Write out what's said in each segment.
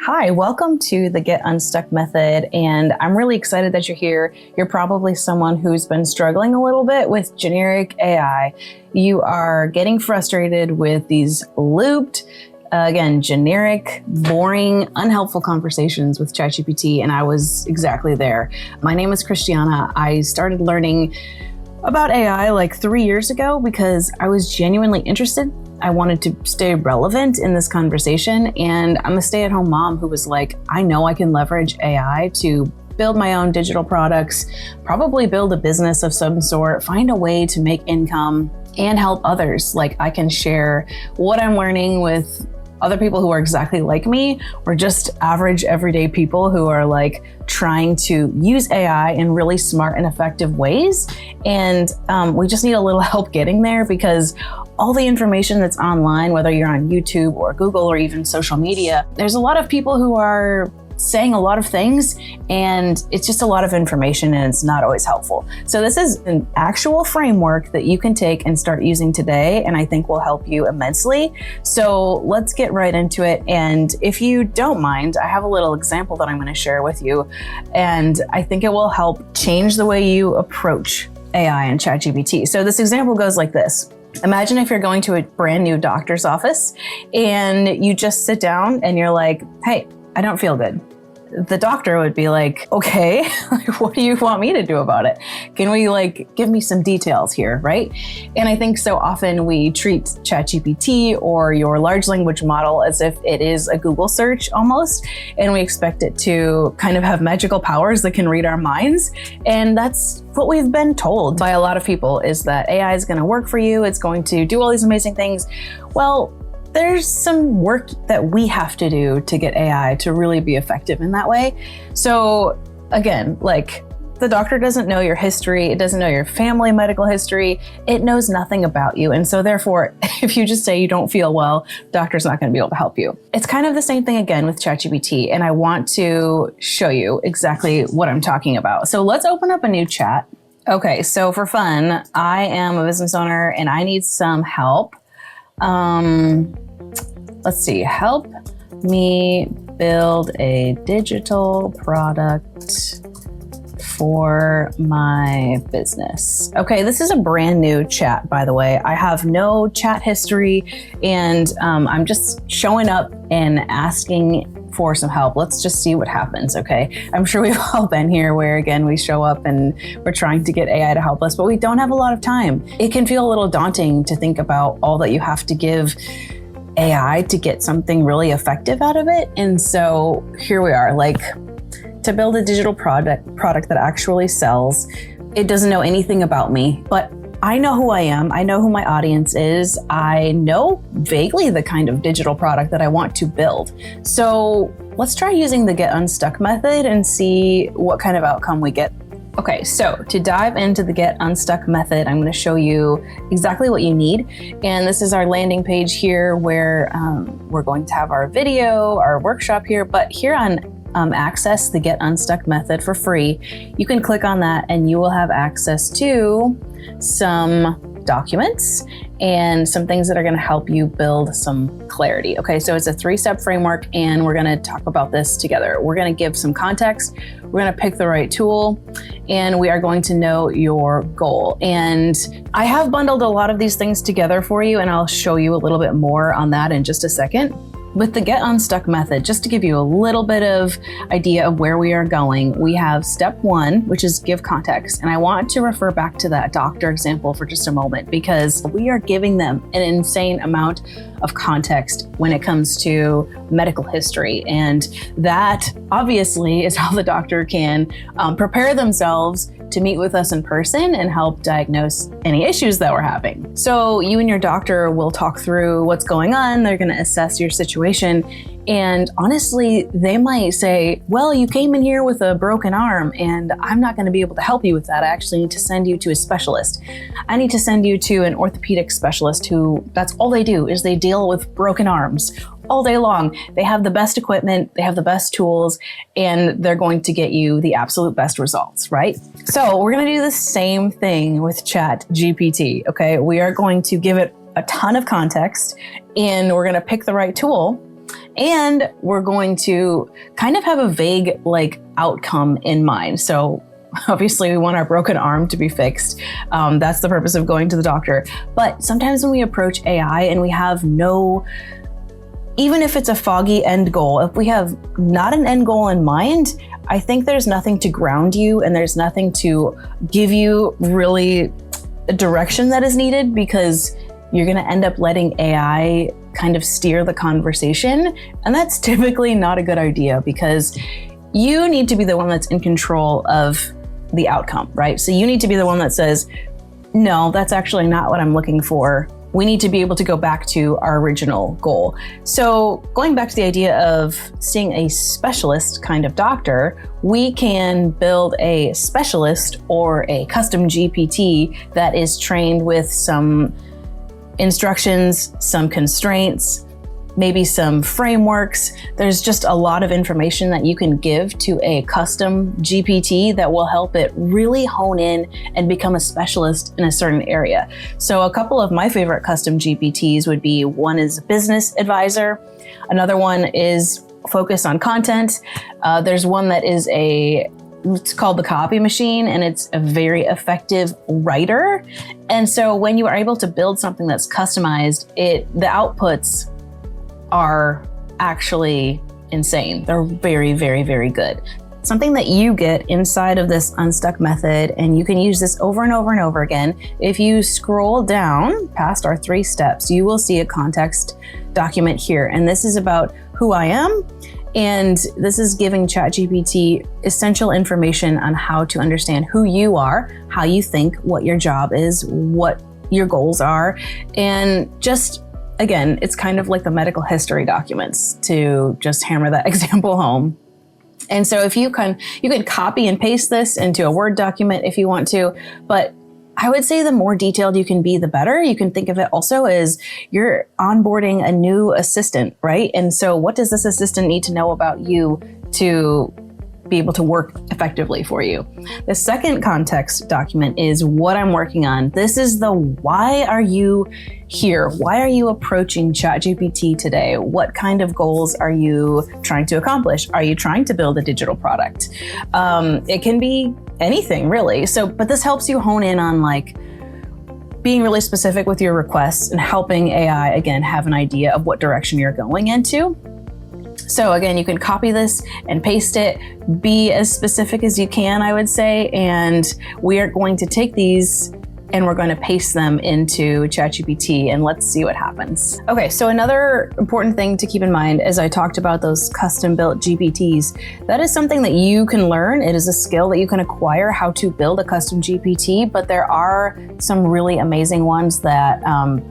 Hi, welcome to the Get Unstuck Method, and I'm really excited that you're here. You're probably someone who's been struggling a little bit with generic AI. You are getting frustrated with these looped, generic, boring, unhelpful conversations with ChatGPT, and I was exactly there. My name is Christiana. I started learning about AI like 3 years ago because I was genuinely interested. I wanted to stay relevant in this conversation, and I'm a stay-at-home mom who was like, I know I can leverage AI to build my own digital products, probably build a business of some sort, find a way to make income and help others. Like I can share what I'm learning with other people who are exactly like me, or just average everyday people who are like trying to use AI in really smart and effective ways. And we just need a little help getting there because all the information that's online, whether you're on YouTube or Google or even social media, there's a lot of people who are saying a lot of things, and it's just a lot of information and it's not always helpful. So this is an actual framework that you can take and start using today, and I think will help you immensely. So let's get right into it. And if you don't mind, I have a little example that I'm going to share with you, and I think it will help change the way you approach AI and ChatGPT. So this example goes like this. Imagine if you're going to a brand new doctor's office and you just sit down and you're like, hey, I don't feel good. The doctor would be like, okay, what do you want me to do about it? Can we give me some details here, right? And I think so often we treat ChatGPT or your large language model as if it is a Google search almost, and we expect it to kind of have magical powers that can read our minds. And that's what we've been told by a lot of people, is that AI is going to work for you. It's going to do all these amazing things. Well, there's some work that we have to do to get AI to really be effective in that way. So again, the doctor doesn't know your history. It doesn't know your family medical history. It knows nothing about you. And so therefore, if you just say you don't feel well, doctor's not going to be able to help you. It's kind of the same thing again with ChatGPT. And I want to show you exactly what I'm talking about. So let's open up a new chat. Okay, so for fun, I am a business owner and I need some help. Let's see, help me build a digital product for my business. Okay, this is a brand new chat, by the way. I have no chat history, and I'm just showing up and asking for some help. Let's just see what happens, okay? I'm sure we've all been here where, again, we show up and we're trying to get AI to help us, but we don't have a lot of time. It can feel a little daunting to think about all that you have to give AI to get something really effective out of it. And so here we are, to build a digital product that actually sells. It doesn't know anything about me, but I know who I am. I know who my audience is. I know vaguely the kind of digital product that I want to build. So let's try using the Get Unstuck method and see what kind of outcome we get. Okay, so to dive into the Get Unstuck method, I'm going to show you exactly what you need. And this is our landing page here where we're going to have our video, our workshop here, but here on access the Get Unstuck method for free, you can click on that and you will have access to some documents and some things that are going to help you build some clarity. Okay, so it's a 3-step framework and we're going to talk about this together. We're going to give some context, we're going to pick the right tool, and we are going to know your goal. And I have bundled a lot of these things together for you, and I'll show you a little bit more on that in just a second. With the Get Unstuck method, just to give you a little bit of idea of where we are going, we have step 1, which is give context. And I want to refer back to that doctor example for just a moment, because we are giving them an insane amount of context when it comes to medical history. And that obviously is how the doctor can prepare themselves to meet with us in person and help diagnose any issues that we're having. So you and your doctor will talk through what's going on. They're going to assess your situation. And honestly, they might say, well, you came in here with a broken arm and I'm not going to be able to help you with that. I actually need to send you to a specialist. I need to send you to an orthopedic specialist who, that's all they do, is they deal with broken arms all day long. They have the best equipment, they have the best tools, and they're going to get you the absolute best results, right? So we're going to do the same thing with ChatGPT, okay? We are going to give it a ton of context and we're going to pick the right tool. And we're going to kind of have a vague like outcome in mind. So obviously we want our broken arm to be fixed. That's the purpose of going to the doctor. But sometimes when we approach AI and we have even if it's a foggy end goal, if we have not an end goal in mind, I think there's nothing to ground you and there's nothing to give you really a direction that is needed, because you're going to end up letting AI kind of steer the conversation. And that's typically not a good idea, because you need to be the one that's in control of the outcome, right? So you need to be the one that says, no, that's actually not what I'm looking for. We need to be able to go back to our original goal. So going back to the idea of seeing a specialist kind of doctor, we can build a specialist or a custom GPT that is trained with some instructions, some constraints, maybe some frameworks. There's just a lot of information that you can give to a custom GPT that will help it really hone in and become a specialist in a certain area. So a couple of my favorite custom GPTs would be, one is business advisor. Another one is focus on content. There's one that is it's called the copy machine, and it's a very effective writer. And so when you are able to build something that's customized, the outputs are actually insane. They're very, very, very good. Something that you get inside of this Unstuck method, and you can use this over and over and over again. If you scroll down past our 3 steps, you will see a context document here. And this is about who I am. And this is giving ChatGPT essential information on how to understand who you are, how you think, what your job is, what your goals are, and just, again, it's kind of like the medical history documents, to just hammer that example home. And so if you can copy and paste this into a Word document if you want to, but I would say the more detailed you can be, the better. You can think of it also as you're onboarding a new assistant, right? And so what does this assistant need to know about you to be able to work effectively for you? The second context document is what I'm working on. This is the why are you here? Why are you approaching ChatGPT today? What kind of goals are you trying to accomplish? Are you trying to build a digital product? It can be anything really. But this helps you hone in on like being really specific with your requests and helping AI, again, have an idea of what direction you're going into. So again, you can copy this and paste it, be as specific as you can, I would say, and we are going to take these and we're going to paste them into ChatGPT, and let's see what happens. Okay, so another important thing to keep in mind, as I talked about those custom built GPTs, that is something that you can learn. It is a skill that you can acquire, how to build a custom GPT, but there are some really amazing ones that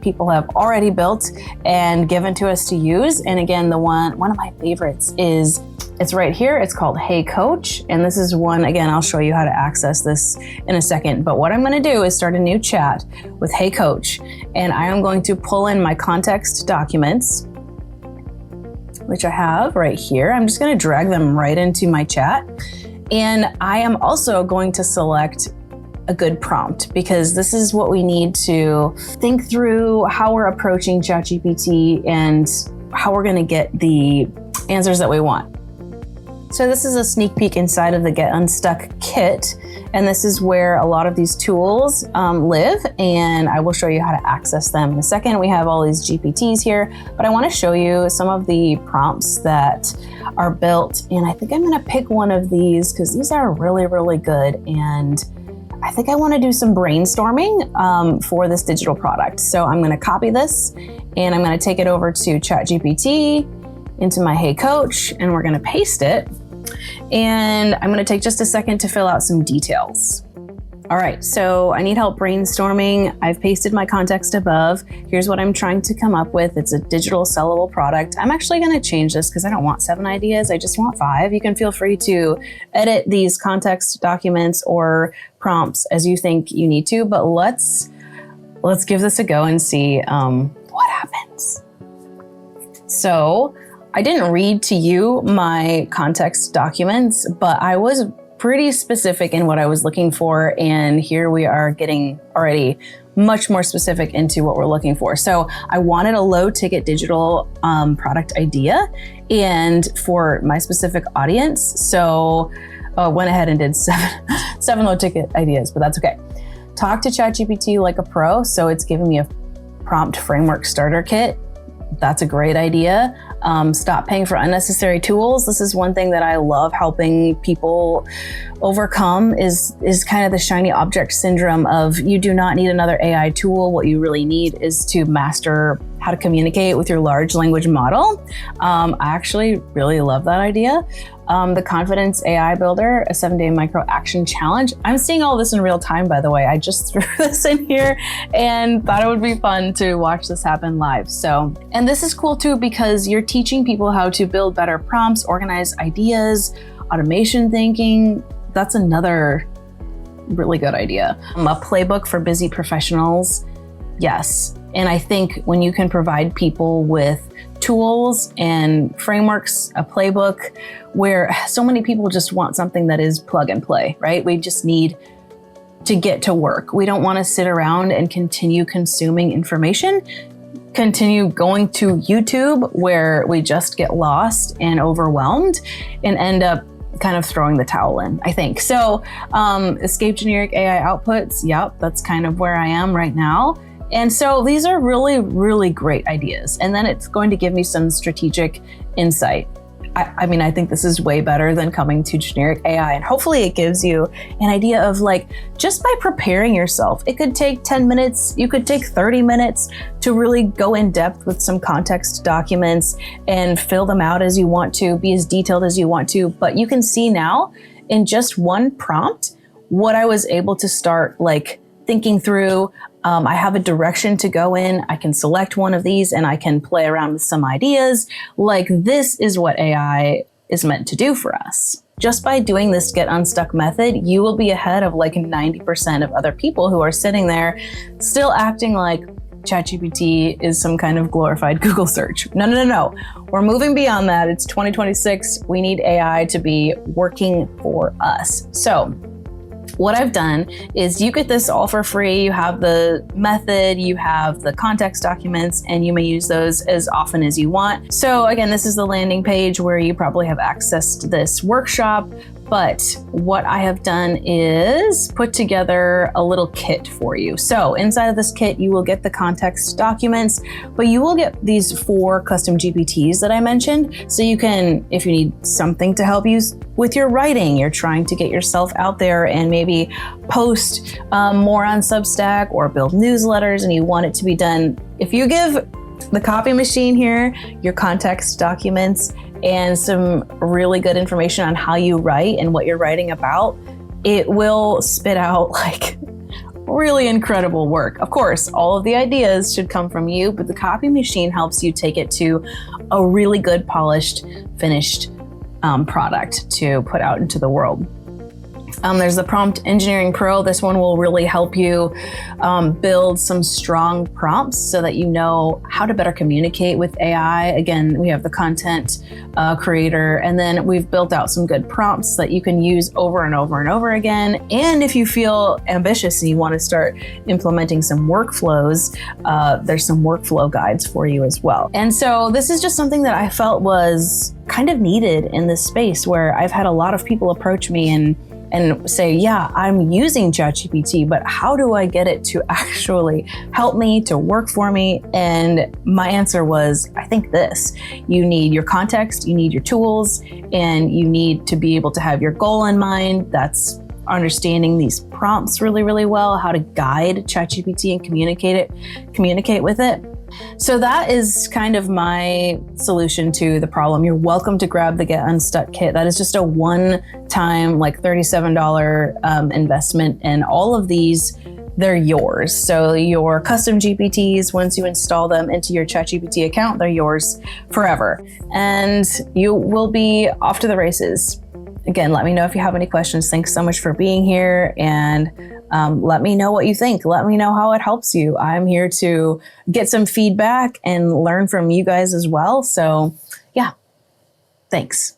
people have already built and given to us to use. And again, one of my favorites is, it's right here. It's called Hey Coach. And this is one, again, I'll show you how to access this in a second. But what I'm going to do is start a new chat with Hey Coach. And I am going to pull in my context documents, which I have right here. I'm just going to drag them right into my chat. And I am also going to select a good prompt, because this is what we need to think through how we're approaching ChatGPT and how we're going to get the answers that we want. So this is a sneak peek inside of the Get Unstuck Kit, and this is where a lot of these tools live, and I will show you how to access them in a second. We have all these GPTs here, but I want to show you some of the prompts that are built, and I think I'm going to pick one of these because these are really, really good, and I think I want to do some brainstorming for this digital product. So I'm going to copy this, and I'm going to take it over to ChatGPT, into my Hey Coach, and we're going to paste it. And I'm going to take just a second to fill out some details. All right, so I need help brainstorming. I've pasted my context above. Here's what I'm trying to come up with. It's a digital sellable product. I'm actually going to change this because I don't want 7 ideas. I just want 5. You can feel free to edit these context documents or prompts as you think you need to, but let's give this a go and see what happens. So I didn't read to you my context documents, but I was pretty specific in what I was looking for. And here we are getting already much more specific into what we're looking for. So I wanted a low ticket digital product idea and for my specific audience. So went ahead and did seven low ticket ideas, but that's okay. Talk to ChatGPT like a pro. So it's giving me a prompt framework starter kit. That's a great idea. Stop paying for unnecessary tools. This is one thing that I love helping people overcome is kind of the shiny object syndrome of you do not need another AI tool. What you really need is to master how to communicate with your large language model. I actually really love that idea. The Confidence AI Builder, a 7-day micro action challenge. I'm seeing all this in real time, by the way. I just threw this in here and thought it would be fun to watch this happen live. So, and this is cool too, because you're teaching people how to build better prompts, organize ideas, automation thinking. That's another really good idea. A playbook for busy professionals. Yes. And I think when you can provide people with tools and frameworks, a playbook, where so many people just want something that is plug and play, right? We just need to get to work. We don't want to sit around and continue consuming information, continue going to YouTube where we just get lost and overwhelmed and end up kind of throwing the towel in, I think. So escape generic AI outputs. Yep, that's kind of where I am right now. And so these are really, really great ideas. And then it's going to give me some strategic insight. I mean, I think this is way better than coming to generic AI. And hopefully it gives you an idea of like, just by preparing yourself, it could take 10 minutes, you could take 30 minutes to really go in depth with some context documents and fill them out as you want to, be as detailed as you want to. But you can see now in just one prompt, what I was able to start like thinking through. I have a direction to go in. I can select one of these and I can play around with some ideas. Like this is what AI is meant to do for us. Just by doing this Get Unstuck method, you will be ahead of like 90% of other people who are sitting there still acting like ChatGPT is some kind of glorified Google search. No. We're moving beyond that. It's 2026. We need AI to be working for us. So what I've done is you get this all for free. You have the method, you have the context documents, and you may use those as often as you want. So again, this is the landing page where you probably have accessed this workshop. But what I have done is put together a little kit for you. So inside of this kit, you will get the context documents, but you will get these 4 custom GPTs that I mentioned. So you can, if you need something to help you with your writing, you're trying to get yourself out there and maybe post more on Substack or build newsletters and you want it to be done. If you give the copy machine here your context documents and some really good information on how you write and what you're writing about, it will spit out like really incredible work. Of course, all of the ideas should come from you, but the copy machine helps you take it to a really good, polished, finished product to put out into the world. There's the Prompt Engineering Pro. This one will really help you build some strong prompts so that you know how to better communicate with AI. Again, we have the content creator, and then we've built out some good prompts that you can use over and over and over again. And if you feel ambitious and you want to start implementing some workflows, there's some workflow guides for you as well. And so this is just something that I felt was kind of needed in this space where I've had a lot of people approach me and say, yeah, I'm using ChatGPT, but how do I get it to actually help me, to work for me? And my answer was, I think this. You need your context, you need your tools, and you need to be able to have your goal in mind. That's understanding these prompts really, really well, how to guide ChatGPT and communicate with it. So that is kind of my solution to the problem. You're welcome to grab the Get Unstuck Kit. That is just a one-time, like $37 investment, and all of these, they're yours. So your custom GPTs, once you install them into your ChatGPT account, they're yours forever, and you will be off to the races. Again, let me know if you have any questions. Thanks so much for being here, and let me know what you think. Let me know how it helps you. I'm here to get some feedback and learn from you guys as well. So yeah, thanks.